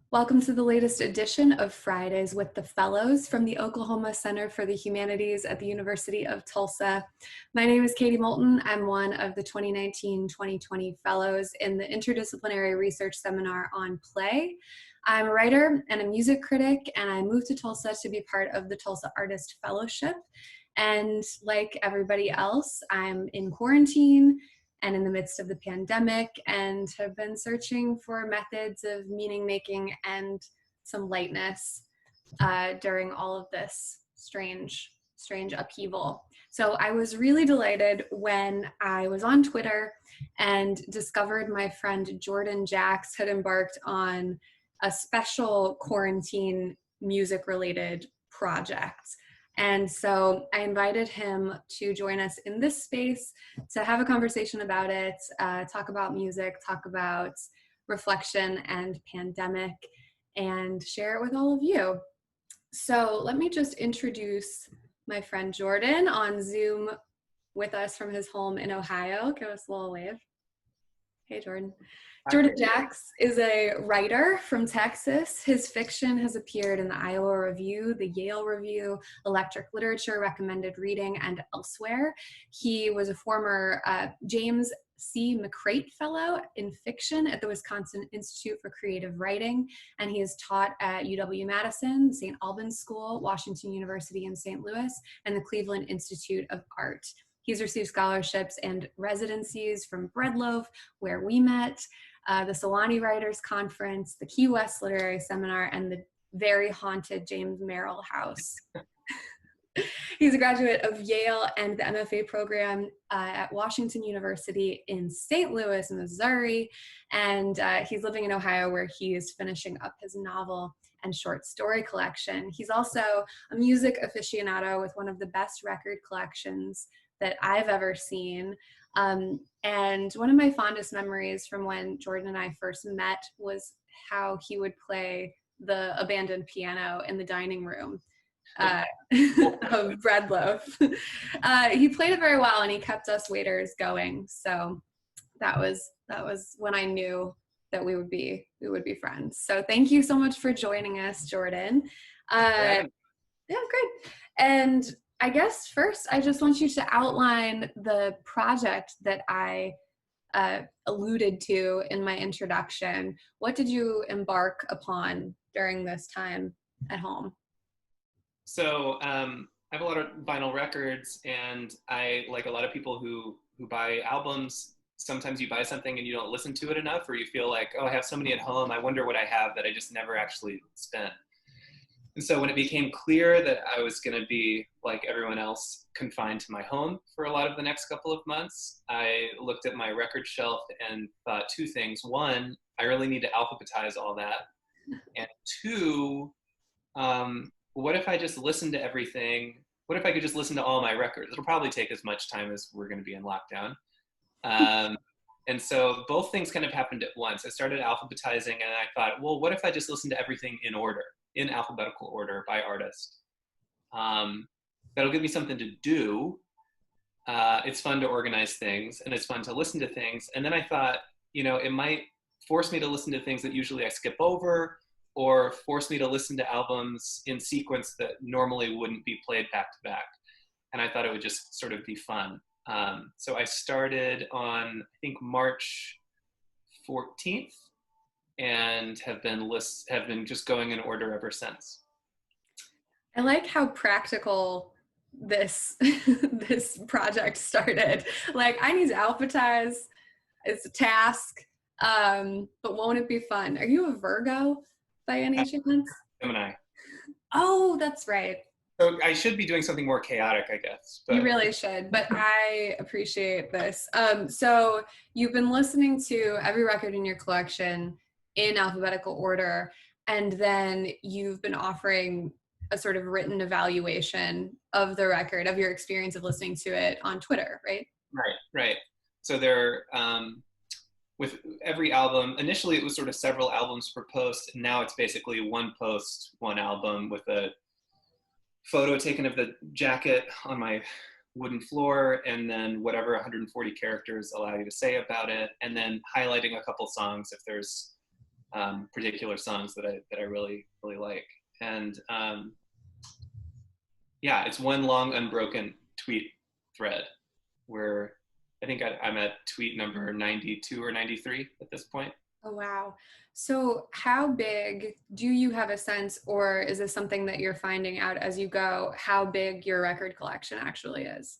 Welcome to the latest edition of Fridays with the Fellows from the Oklahoma Center for the Humanities at the University of Tulsa. My name is Katie Moulton. I'm one of the 2019-2020 Fellows in the Interdisciplinary Research Seminar on Play. I'm a writer and a music critic, and I moved to Tulsa to be part of the Tulsa Artist Fellowship. And like everybody else, I'm in quarantine and in the midst of the pandemic, and have been searching for methods of meaning making and some lightness during all of this strange upheaval. So I was really delighted when I was on Twitter and discovered my friend Jordan Jacks had embarked on a special quarantine music related project. And so I invited him to join us in this space to have a conversation about it, talk about music, talk about reflection and pandemic, and share it with all of you. So let me just introduce my friend Jordan on Zoom with us from his home in Ohio. Give us a little wave. Hey, Jordan. Jordan Jacks is a writer from Texas. His fiction has appeared in the Iowa Review, the Yale Review, Electric Literature, Recommended Reading, and elsewhere. He was a former James C. McCrate Fellow in Fiction at the Wisconsin Institute for Creative Writing, and he has taught at UW-Madison, St. Albans School, Washington University in St. Louis, and the Cleveland Institute of Art. He's received scholarships and residencies from Breadloaf, where we met, the Sewanee Writers Conference, the Key West Literary Seminar, and the very haunted James Merrill House. He's a graduate of Yale and the MFA program at Washington University in St. Louis, Missouri, and he's living in Ohio, where he is finishing up his novel and short story collection. He's also a music aficionado with one of the best record collections that I've ever seen. And one of my fondest memories from when Jordan and I first met was how he would play the abandoned piano in the dining room of Breadloaf. He played it very well, and he kept us waiters going. So that was when I knew that we would be friends. So thank you so much for joining us, Jordan. Yeah, great. And I guess first, I just want you to outline the project that I alluded to in my introduction. What did you embark upon during this time at home? So I have a lot of vinyl records, and I, like a lot of people who buy albums, sometimes you buy something and you don't listen to it enough, or you feel like, oh, I have so many at home, I wonder what I have that I just never actually spent. And so when it became clear that I was going to be, like everyone else, confined to my home for a lot of the next couple of months, I looked at my record shelf and thought two things. One, I really need to alphabetize all that. And two, what if I just listened to everything? What if I could just listen to all my records? It'll probably take as much time as we're going to be in lockdown. And so both things kind of happened at once. I started alphabetizing, and I thought, well, what if I just listened to everything in order, in alphabetical order by artist? That'll give me something to do. It's fun to organize things, and it's fun to listen to things. And then I thought, it might force me to listen to things that usually I skip over, or force me to listen to albums in sequence that normally wouldn't be played back to back. And I thought it would just sort of be fun. So I started on, I think, March 14th, and have been just going in order ever since. I like how practical this this project started. Like, I need to alphabetize. It's a task, but won't it be fun? Are you a Virgo by any chance? Gemini. Oh, that's right. So I should be doing something more chaotic, I guess. But you really should, but I appreciate this. So you've been listening to every record in your collection in alphabetical order, and then you've been offering a sort of written evaluation of the record, of your experience of listening to it on Twitter, right? Right. So there, with every album, initially it was sort of several albums per post, and now it's basically one post, one album, with a photo taken of the jacket on my wooden floor, and then whatever 140 characters allow you to say about it, and then highlighting a couple songs if there's particular songs that I really really like. And yeah, it's one long unbroken tweet thread where I think I'm at tweet number 92 or 93 at this point. Oh, wow. So, how big do you have a sense, or is this something that you're finding out as you go, how big your record collection actually is?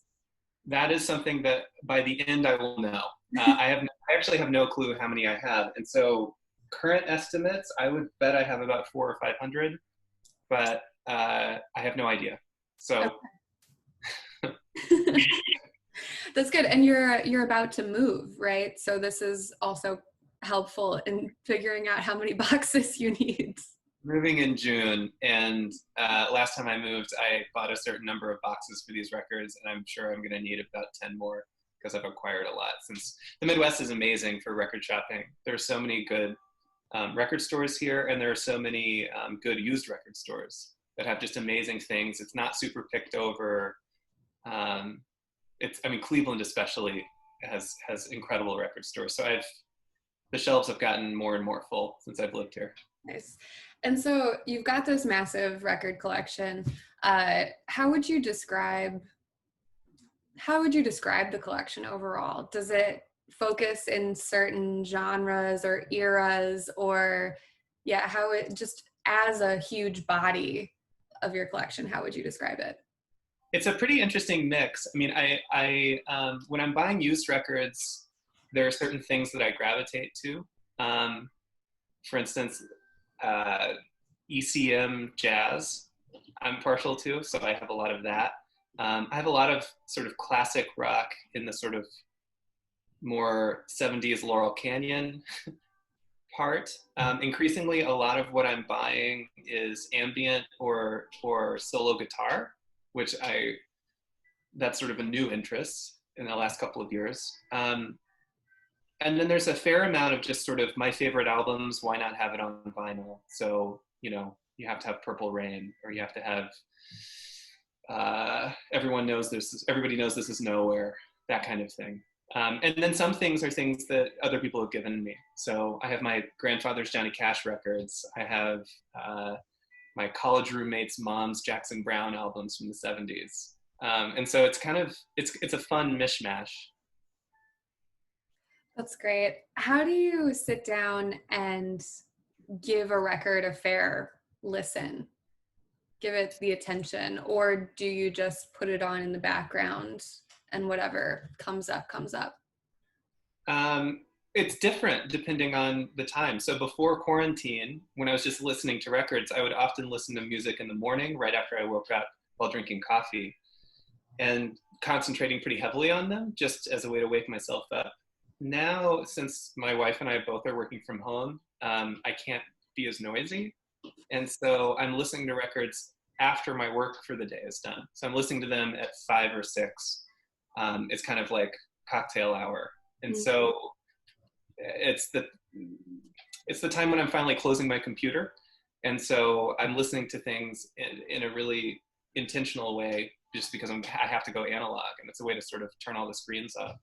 That is something that by the end I will know. I actually have no clue how many I have, and so current estimates, I would bet I have about 400 or 500, but I have no idea. So Okay. That's good. And you're about to move, right? So this is also helpful in figuring out how many boxes you need. moving in June, and last time I moved, I bought a certain number of boxes for these records, and I'm sure I'm going to need about 10 more because I've acquired a lot. Since the Midwest is amazing for record shopping, there are so many good record stores here, and there are so many good used record stores that have just amazing things. It's not super picked over. I mean, Cleveland especially has incredible record stores. So the shelves have gotten more and more full since I've lived here. Nice. And so you've got this massive record collection. How would you describe the collection overall? Does it focus in certain genres or eras, or yeah, how it just as a huge body of your collection, how would you describe it? It's a pretty interesting mix. I mean, when I'm buying used records, there are certain things that I gravitate to. For instance, ECM jazz, I'm partial to, so I have a lot of that. I have a lot of sort of classic rock in the sort of more 70s Laurel Canyon part. Increasingly, a lot of what I'm buying is ambient or solo guitar, which that's sort of a new interest in the last couple of years. And then there's a fair amount of just sort of my favorite albums, why not have it on vinyl? So, you have to have Purple Rain, or you have to have everybody knows this is Nowhere, that kind of thing. And then some things are things that other people have given me. So I have my grandfather's Johnny Cash records. I have my college roommate's mom's Jackson Browne albums from the 70s. And so it's kind of, it's a fun mishmash. That's great. How do you sit down and give a record a fair listen? Give it the attention, or do you just put it on in the background and whatever comes up, comes up? It's different depending on the time. So before quarantine, when I was just listening to records, I would often listen to music in the morning right after I woke up while drinking coffee and concentrating pretty heavily on them just as a way to wake myself up. Now, since my wife and I both are working from home, I can't be as noisy. And so I'm listening to records after my work for the day is done. So I'm listening to them at 5 or 6. It's kind of like cocktail hour. And so it's the time when I'm finally closing my computer. And so I'm listening to things in a really intentional way, just because I have to go analog, and it's a way to sort of turn all the screens off.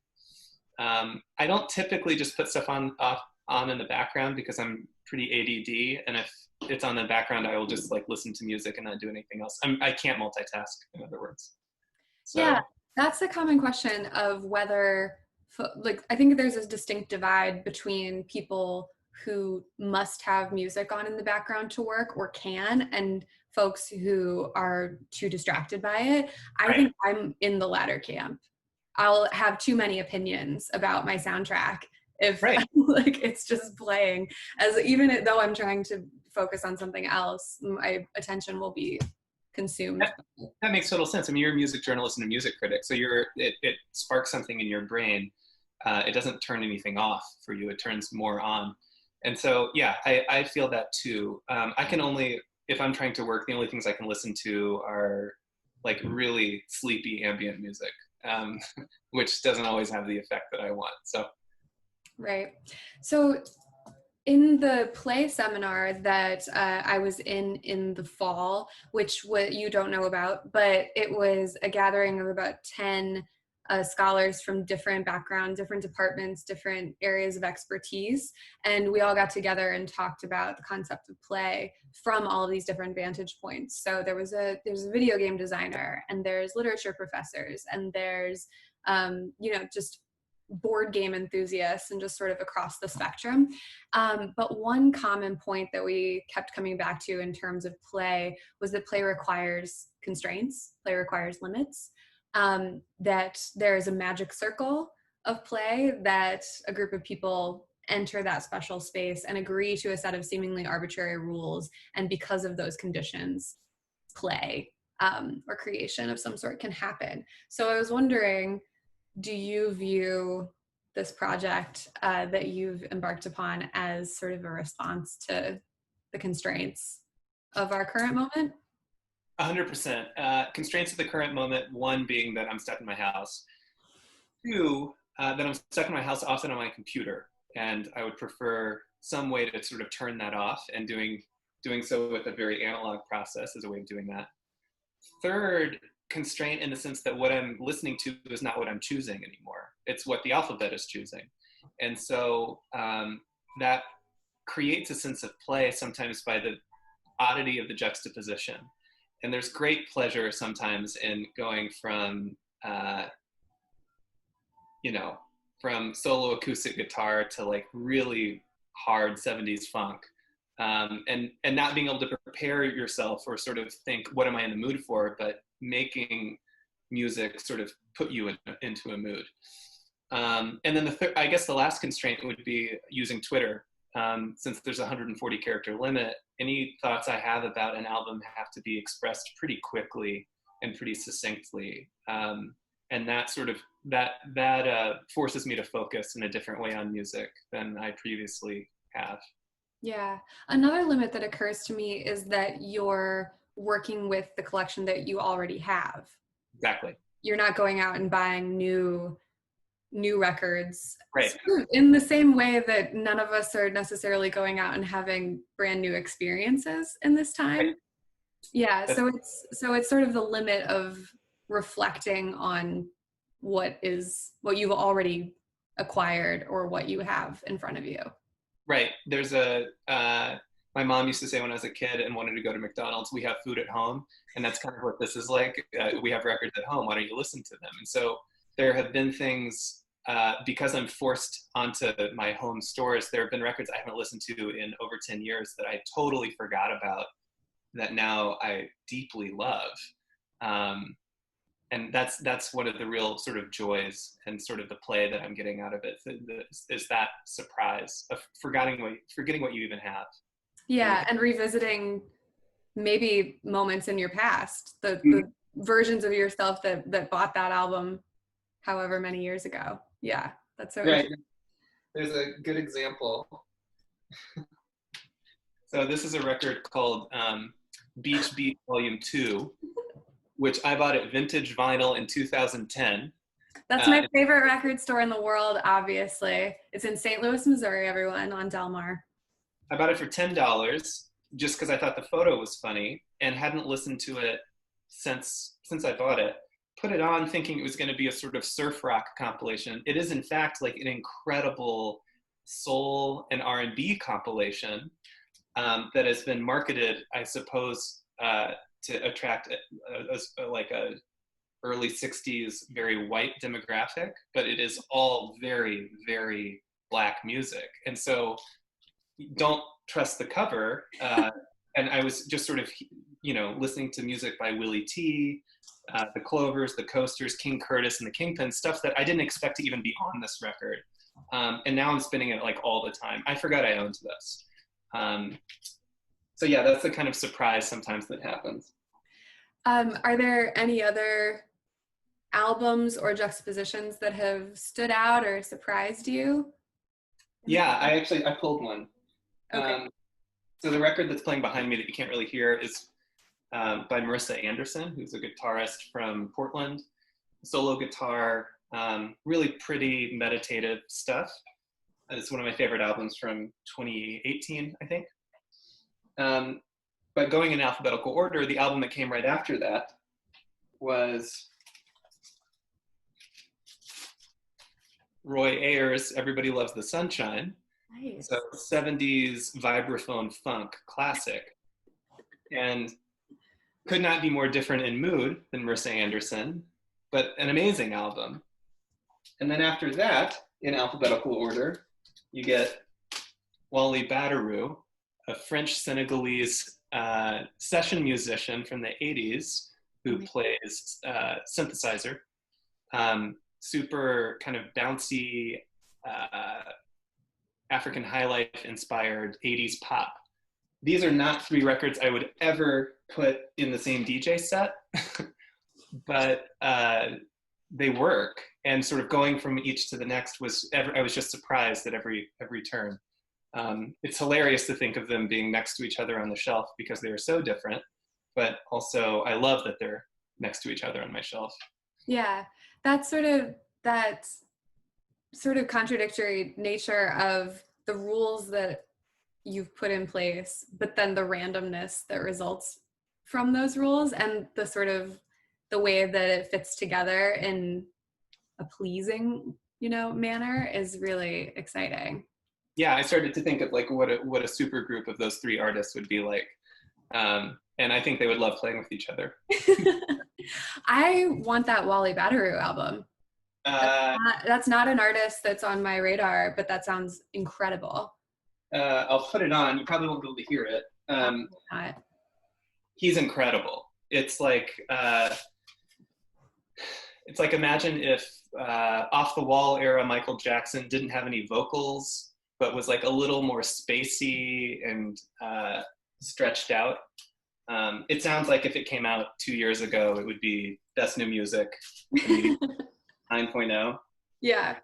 I don't typically just put stuff on in the background because I'm pretty ADD, and if it's on the background, I will just like listen to music and not do anything else. I can't multitask, in other words. So. Yeah, that's a common question of whether, I think there's a distinct divide between people who must have music on in the background to work or can, and folks who are too distracted by it. I think I'm in the latter camp. I'll have too many opinions about my soundtrack if like it's just playing, as even though I'm trying to focus on something else, my attention will be consumed. That makes total sense. I mean, you're a music journalist and a music critic, so it sparks something in your brain. It doesn't turn anything off for you. It turns more on. And so, yeah, I feel that too. I can only, if I'm trying to work, the only things I can listen to are like really sleepy ambient music, which doesn't always have the effect that I want. So. Right. So in the play seminar that I was in the fall, which what you don't know about, but it was a gathering of about 10 scholars from different backgrounds, different departments, different areas of expertise. And we all got together and talked about the concept of play from all of these different vantage points. So there's a video game designer, and there's literature professors, and there's, just board game enthusiasts, and just sort of across the spectrum. But one common point that we kept coming back to in terms of play was that play requires constraints, play requires limits, that there is a magic circle of play, that a group of people enter that special space and agree to a set of seemingly arbitrary rules. And because of those conditions, play or creation of some sort can happen. So I was wondering, do you view this project that you've embarked upon as sort of a response to the constraints of our current moment? 100%. Constraints of the current moment, one being that I'm stuck in my house. Two, that I'm stuck in my house often on my computer, and I would prefer some way to sort of turn that off, and doing so with a very analog process as a way of doing that. Third, constraint in the sense that what I'm listening to is not what I'm choosing anymore. It's what the alphabet is choosing. And so that creates a sense of play sometimes by the oddity of the juxtaposition. And there's great pleasure sometimes in going from, from solo acoustic guitar to like really hard 70s funk. And not being able to prepare yourself or sort of think, what am I in the mood for? But making music sort of put you into a mood. And then I guess the last constraint would be using Twitter. Since there's a 140 character limit, any thoughts I have about an album have to be expressed pretty quickly and pretty succinctly. And that sort of, that forces me to focus in a different way on music than I previously have. Yeah. Another limit that occurs to me is that you're working with the collection that you already have. Exactly. You're not going out and buying new records. Right. In the same way that none of us are necessarily going out and having brand new experiences in this time. Right. Yeah. So it's sort of the limit of reflecting on what you've already acquired or what you have in front of you. Right. There's my mom used to say when I was a kid and wanted to go to McDonald's, we have food at home. And that's kind of what this is like. We have records at home. Why don't you listen to them? And so there have been things, because I'm forced onto my home stores, there have been records I haven't listened to in over 10 years that I totally forgot about, that now I deeply love. And that's one of the real sort of joys and sort of the play that I'm getting out of it, is that surprise of forgetting what you even have. Yeah, and revisiting maybe moments in your past, the versions of yourself that bought that album however many years ago. Yeah, that's so right. There's a good example. So this is a record called Beach Beat Volume 2, which I bought at Vintage Vinyl in 2010. That's my favorite record store in the world, obviously. It's in St. Louis, Missouri, everyone, on Del Mar. I bought it for $10 just because I thought the photo was funny and hadn't listened to it since I bought it. Put it on thinking it was going to be a sort of surf rock compilation. It is in fact like an incredible soul and R&B compilation that has been marketed, I suppose, to attract like a early 60s very white demographic, but it is all very, very Black music. And so don't trust the cover. And I was just sort of, listening to music by Willie T, the Clovers, the Coasters, King Curtis, and the Kingpins, stuff that I didn't expect to even be on this record. And now I'm spinning it like all the time. I forgot I owned this. So yeah, that's the kind of surprise sometimes that happens. Are there any other albums or juxtapositions that have stood out or surprised you? Yeah, I pulled one. Okay. So the record that's playing behind me that you can't really hear is by Marissa Anderson, who's a guitarist from Portland. Solo guitar, really pretty meditative stuff. It's one of my favorite albums from 2018, I think. But going in alphabetical order, the album that came right after that was Roy Ayers' Everybody Loves the Sunshine. So Nice. 70s vibraphone funk classic. And could not be more different in mood than Marissa Anderson, but an amazing album. And then after that, in alphabetical order, you get Wally Badarou, a French Senegalese session musician from the 80s who plays synthesizer. Super kind of bouncy, African high life inspired 80s pop. These are not three records I would ever put in the same DJ set, but they work. And sort of going from each to the next I was just surprised at every turn. It's hilarious to think of them being next to each other on the shelf because they are so different, but also I love that they're next to each other on my shelf. Yeah, that sort of contradictory nature of the rules that you've put in place, but then the randomness that results from those rules and the sort of the way that it fits together in a pleasing, manner is really exciting. Yeah, I started to think of like what a super group of those three artists would be like. And I think they would love playing with each other. I want that Wally Badarou album. Uh, That's not an artist that's on my radar, but that sounds incredible. I'll put it on. You probably won't be able to hear it. He's incredible. It's like imagine if off the wall era Michael Jackson didn't have any vocals, but was like a little more spacey and stretched out. It sounds like if it came out 2 years ago, it would be Best New Music 9.0. Yeah,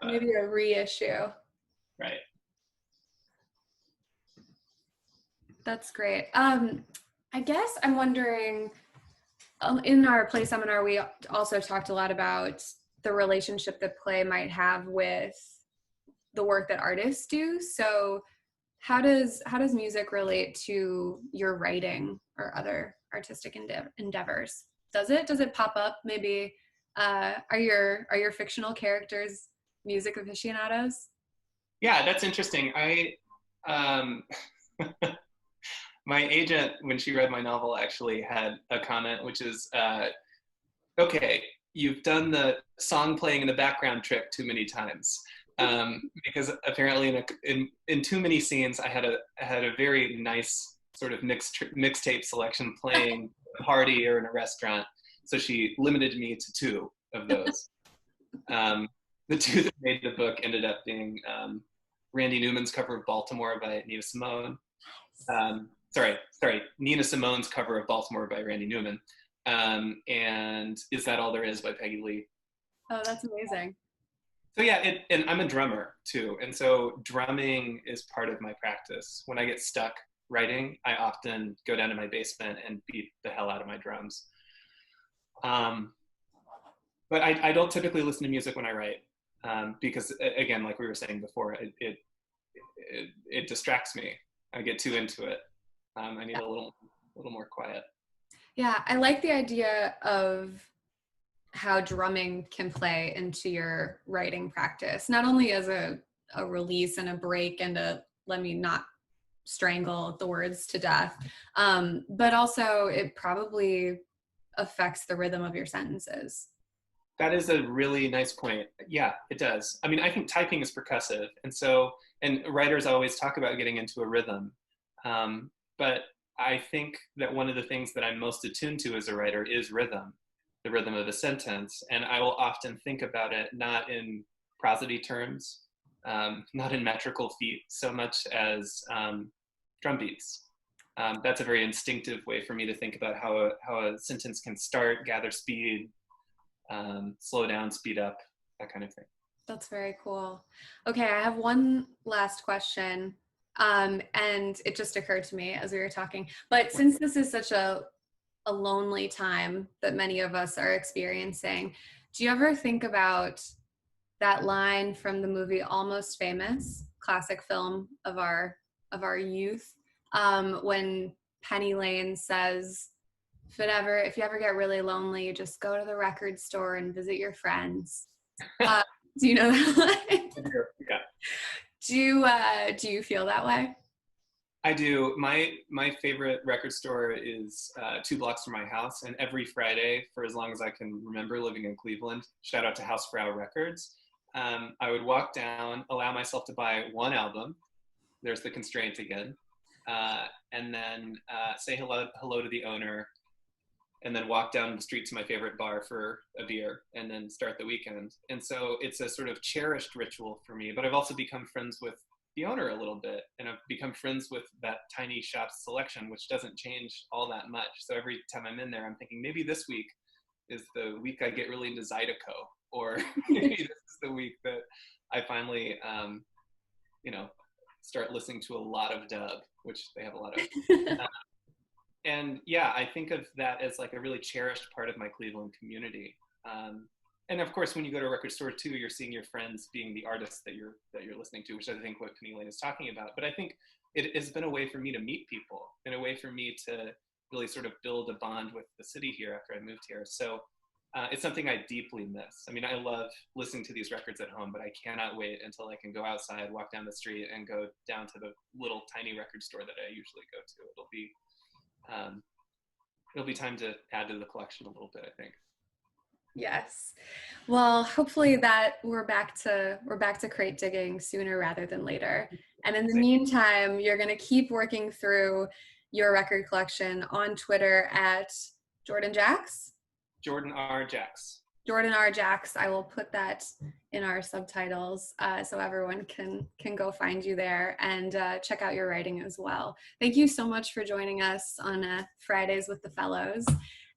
maybe a reissue. Right. That's great. I guess I'm wondering, in our play seminar, we also talked a lot about the relationship that play might have with the work that artists do. So how does music relate to your writing or other artistic endeavors? Does it pop up? Maybe are your fictional characters music aficionados? Yeah, that's interesting. My agent, when she read my novel, actually had a comment, which is, okay, you've done the song playing in the background trick too many times. Because apparently in too many scenes, I had a very nice sort of mixtape selection playing at a party or in a restaurant. So she limited me to two of those. The two that made the book ended up being Randy Newman's cover of Baltimore by Nina Simone. Sorry, Nina Simone's cover of Baltimore by Randy Newman. And Is That All There Is by Peggy Lee. Oh, that's amazing. So yeah, and I'm a drummer too. And so drumming is part of my practice. When I get stuck writing, I often go down to my basement and beat the hell out of my drums. But I don't typically listen to music when I write because, again, like we were saying before, it distracts me. I get too into it. I need a little more quiet. Yeah, I like the idea of how drumming can play into your writing practice, not only as a release and a break and a let me not strangle the words to death, but also it probably affects the rhythm of your sentences. That is a really nice point. Yeah, it does. I mean, I think typing is percussive. And writers always talk about getting into a rhythm. But I think that one of the things that I'm most attuned to as a writer is rhythm, the rhythm of a sentence. And I will often think about it not in prosody terms, not in metrical feet, so much as drum beats. That's a very instinctive way for me to think about how a sentence can start, gather speed, slow down, speed up, that kind of thing. That's very cool. Okay, I have one last question. And it just occurred to me as we were talking. But since this is such a lonely time that many of us are experiencing, do you ever think about that line from the movie Almost Famous, classic film of our youth, when Penny Lane says, if you ever get really lonely, just go to the record store and visit your friends. Do you know that line? Yeah. Do you feel that way? I do. My favorite record store is 2 blocks from my house, and every Friday, for as long as I can remember living in Cleveland, shout out to Hausfrau Records, I would walk down, allow myself to buy one album. There's the constraint again, and then say hello to the owner, and then walk down the street to my favorite bar for a beer, and then start the weekend. And so it's a sort of cherished ritual for me. But I've also become friends with the owner a little bit, and I've become friends with that tiny shop's selection, which doesn't change all that much. So every time I'm in there, I'm thinking maybe this week is the week I get really into Zydeco, or maybe this is the week that I finally, you know, start listening to a lot of dub, which they have a lot of. And yeah, I think of that as like a really cherished part of my Cleveland community. And of course, when you go to a record store too, you're seeing your friends being the artists that you're listening to, which I think what Penny Lane is talking about. But I think it has been a way for me to meet people, and a way for me to really sort of build a bond with the city here after I moved here. So it's something I deeply miss. I mean, I love listening to these records at home, but I cannot wait until I can go outside, walk down the street, and go down to the little tiny record store that I usually go to. It'll be time to add to the collection a little bit, I think. Yes. Well, hopefully that we're back to crate digging sooner rather than later. And in the meantime, you're going to keep working through your record collection on Twitter at Jordan Jacks. Jordan R. Jacks. Jordan R. Jacks. I will put that in our subtitles so everyone can go find you there and check out your writing as well. Thank you so much for joining us on Fridays with the Fellows.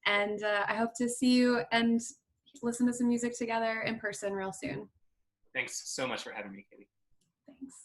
And I hope to see you and listen to some music together in person real soon. Thanks so much for having me, Katie. Thanks.